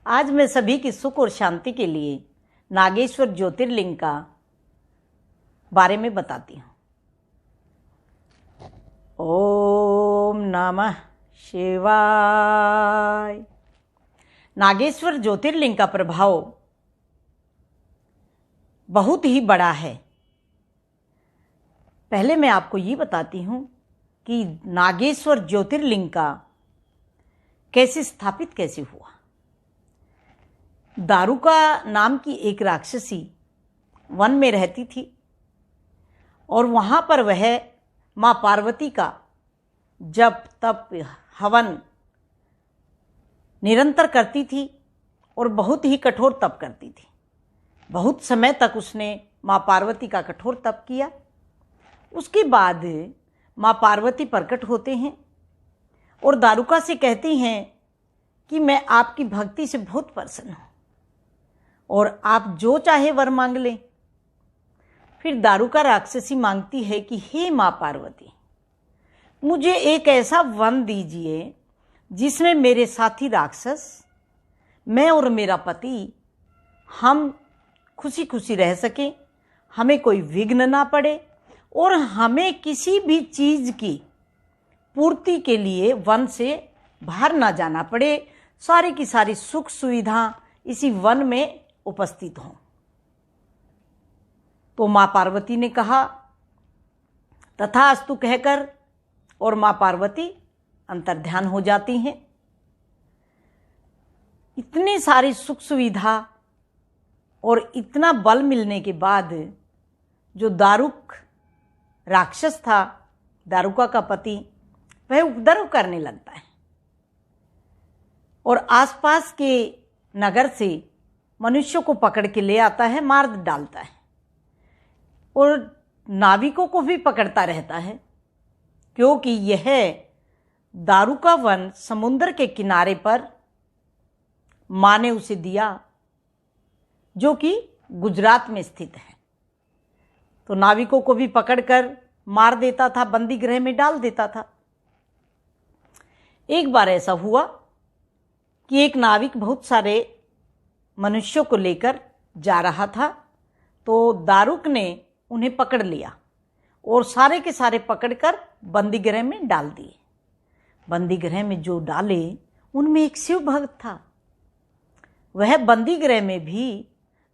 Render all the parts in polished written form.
आज मैं सभी की सुख और शांति के लिए नागेश्वर ज्योतिर्लिंग का बारे में बताती हूँ। ओम नमः शिवाय। नागेश्वर ज्योतिर्लिंग का प्रभाव बहुत ही बड़ा है। पहले मैं आपको ये बताती हूँ कि नागेश्वर ज्योतिर्लिंग का कैसे स्थापित कैसे हुआ। दारुका नाम की एक राक्षसी वन में रहती थी और वहाँ पर वह माँ पार्वती का जप तप हवन निरंतर करती थी और बहुत ही कठोर तप करती थी। बहुत समय तक उसने माँ पार्वती का कठोर तप किया। उसके बाद माँ पार्वती प्रकट होते हैं और दारुका से कहती हैं कि मैं आपकी भक्ति से बहुत प्रसन्न हूँ और आप जो चाहे वर मांग लें। फिर दारुका राक्षसी मांगती है कि हे माँ पार्वती, मुझे एक ऐसा वन दीजिए जिसमें मेरे साथी राक्षस, मैं और मेरा पति हम खुशी खुशी रह सकें, हमें कोई विघ्न ना पड़े और हमें किसी भी चीज़ की पूर्ति के लिए वन से बाहर ना जाना पड़े। सारी की सारी सुख सुविधा इसी वन में उपस्थित हों। तो माँ पार्वती ने कहा तथास्तु कहकर और माँ पार्वती अंतर्ध्यान हो जाती हैं। इतनी सारी सुख सुविधा और इतना बल मिलने के बाद जो दारुक राक्षस था, दारुका का पति, वह उपद्रव करने लगता है और आसपास के नगर से मनुष्यों को पकड़ के ले आता है, मार डालता है और नाविकों को भी पकड़ता रहता है, क्योंकि यह दारुका वन समुद्र के किनारे पर माँ ने उसे दिया, जो कि गुजरात में स्थित है। तो नाविकों को भी पकड़कर मार देता था, बंदी गृह में डाल देता था। एक बार ऐसा हुआ कि एक नाविक बहुत सारे मनुष्यों को लेकर जा रहा था, तो दारुक ने उन्हें पकड़ लिया और सारे के सारे पकड़कर बंदी गृह में डाल दिए। बंदी गृह में जो डाले उनमें एक शिव भक्त था। वह बंदी गृह में भी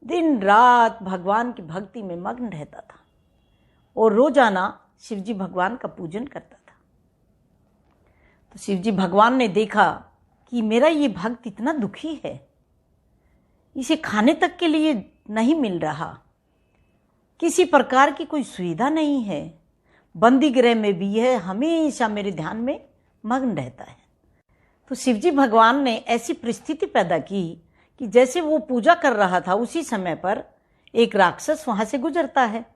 दिन रात भगवान की भक्ति में मग्न रहता था और रोजाना शिवजी भगवान का पूजन करता था। तो शिवजी भगवान ने देखा कि मेरा ये भक्त इतना दुखी है, इसे खाने तक के लिए नहीं मिल रहा, किसी प्रकार की कोई सुविधा नहीं है, बंदी गृह में भी यह हमेशा मेरे ध्यान में मग्न रहता है। तो शिवजी भगवान ने ऐसी परिस्थिति पैदा की कि जैसे वो पूजा कर रहा था उसी समय पर एक राक्षस वहाँ से गुजरता है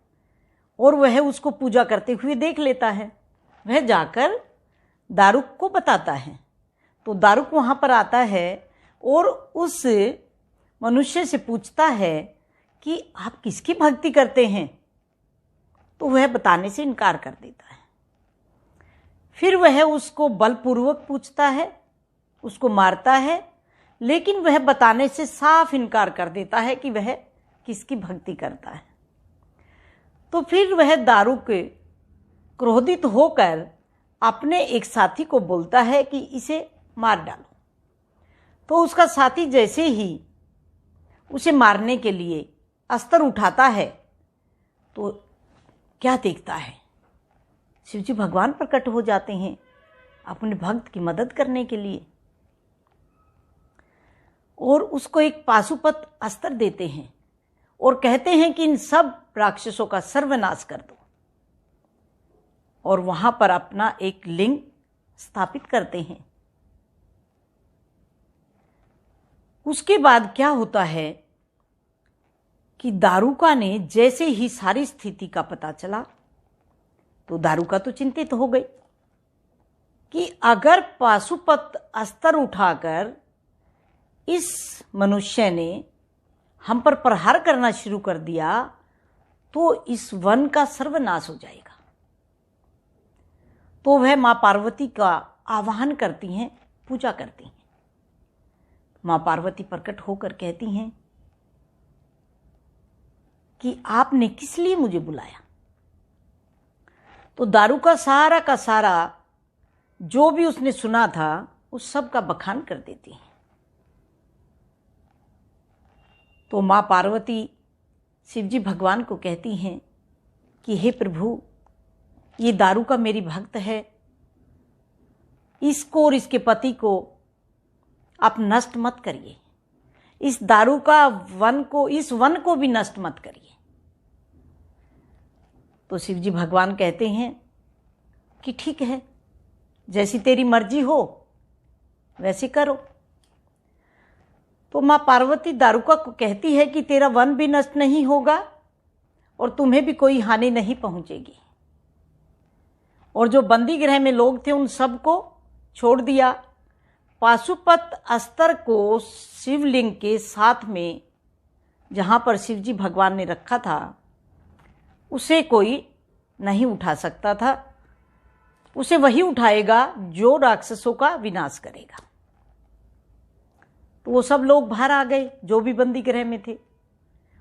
और वह उसको पूजा करते हुए देख लेता है। वह जाकर दारुक को बताता है। तो दारुक वहाँ पर आता है और उस मनुष्य से पूछता है कि आप किसकी भक्ति करते हैं। तो वह बताने से इनकार कर देता है। फिर वह उसको बलपूर्वक पूछता है, उसको मारता है, लेकिन वह बताने से साफ इनकार कर देता है कि वह किसकी भक्ति करता है। तो फिर वह दारुक क्रोधित होकर अपने एक साथी को बोलता है कि इसे मार डालो। तो उसका साथी जैसे ही उसे मारने के लिए अस्त्र उठाता है तो क्या देखता है, शिवजी भगवान प्रकट हो जाते हैं अपने भक्त की मदद करने के लिए और उसको एक पाशुपत अस्त्र देते हैं और कहते हैं कि इन सब राक्षसों का सर्वनाश कर दो और वहां पर अपना एक लिंग स्थापित करते हैं। उसके बाद क्या होता है कि दारुका ने जैसे ही सारी स्थिति का पता चला तो दारुका तो चिंतित हो गई कि अगर पाशुपत अस्त्र उठाकर इस मनुष्य ने हम पर प्रहार करना शुरू कर दिया तो इस वन का सर्वनाश हो जाएगा। तो वह माँ पार्वती का आवाहन करती हैं, पूजा करती हैं। माँ पार्वती प्रकट होकर कहती हैं कि आपने किस लिए मुझे बुलाया। तो दारू का सारा जो भी उसने सुना था उस सब का बखान कर देती हैं। तो माँ पार्वती शिवजी भगवान को कहती हैं कि हे प्रभु, ये दारू का मेरी भक्त है, इसको और इसके पति को आप नष्ट मत करिए, इस दारू का इस वन को भी नष्ट मत करिए। तो शिवजी भगवान कहते हैं कि ठीक है, जैसी तेरी मर्जी हो वैसे करो। तो माँ पार्वती दारुका को कहती है कि तेरा वन भी नष्ट नहीं होगा और तुम्हें भी कोई हानि नहीं पहुंचेगी। और जो बंदी गृह में लोग थे उन सबको छोड़ दिया। पाशुपत अस्त्र को शिवलिंग के साथ में जहाँ पर शिवजी भगवान ने रखा था उसे कोई नहीं उठा सकता था। उसे वही उठाएगा जो राक्षसों का विनाश करेगा। तो वो सब लोग बाहर आ गए जो भी बंदी गृह में थे,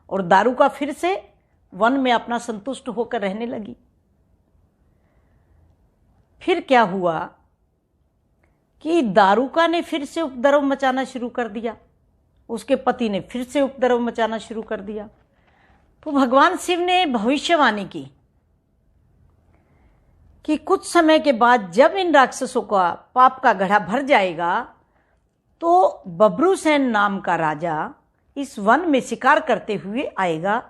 और दारुका फिर से वन में अपना संतुष्ट होकर रहने लगी। फिर क्या हुआ कि दारुका ने फिर से उपद्रव मचाना शुरू कर दिया, उसके पति ने फिर से उपद्रव मचाना शुरू कर दिया। तो भगवान शिव ने भविष्यवाणी की कि कुछ समय के बाद जब इन राक्षसों का पाप का घड़ा भर जाएगा तो बब्रूसेन नाम का राजा इस वन में शिकार करते हुए आएगा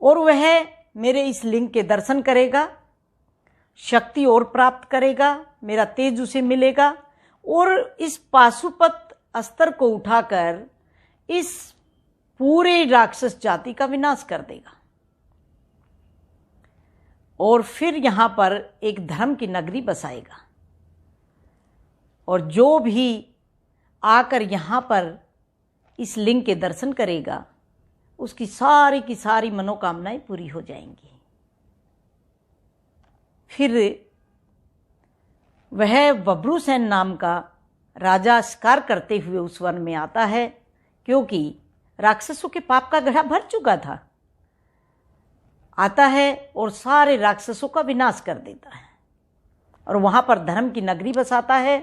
और वह मेरे इस लिंग के दर्शन करेगा, शक्ति और प्राप्त करेगा, मेरा तेज उसे मिलेगा और इस पाशुपत अस्त्र को उठाकर इस पूरे राक्षस जाति का विनाश कर देगा। और फिर यहाँ पर एक धर्म की नगरी बसाएगा, और जो भी आकर यहाँ पर इस लिंग के दर्शन करेगा उसकी सारी की सारी मनोकामनाएं पूरी हो जाएंगी। फिर वह बब्रूसेन नाम का राजा शिकार करते हुए उस वन में आता है, क्योंकि राक्षसों के पाप का घड़ा भर चुका था। आता है और सारे राक्षसों का विनाश कर देता है और वहाँ पर धर्म की नगरी बसाता है।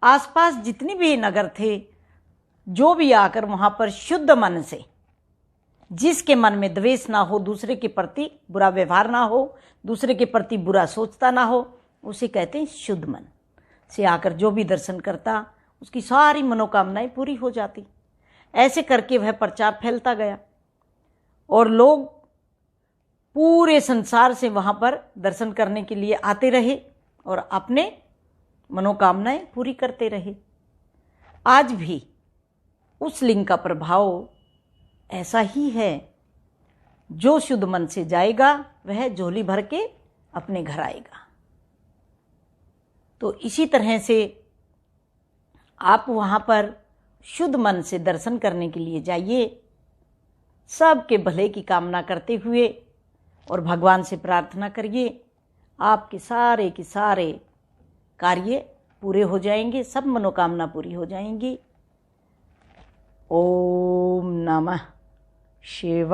आसपास जितने भी नगर थे, जो भी आकर वहाँ पर शुद्ध मन से, जिसके मन में द्वेष ना हो, दूसरे के प्रति बुरा व्यवहार ना हो, दूसरे के प्रति बुरा सोचता ना हो, उसे कहते हैं शुद्ध मन से आकर जो भी दर्शन करता उसकी सारी मनोकामनाएं पूरी हो जाती। ऐसे करके वह प्रचार फैलता गया और लोग पूरे संसार से वहाँ पर दर्शन करने के लिए आते रहे और अपने मनोकामनाएं पूरी करते रहे। आज भी उस लिंग का प्रभाव ऐसा ही है, जो शुद्ध मन से जाएगा वह झोली भर के अपने घर आएगा। तो इसी तरह से आप वहाँ पर शुद्ध मन से दर्शन करने के लिए जाइए, सबके भले की कामना करते हुए, और भगवान से प्रार्थना करिए, आपके सारे के सारे कार्य पूरे हो जाएंगे, सब मनोकामना पूरी हो जाएंगी। ओम नमः शिवाय।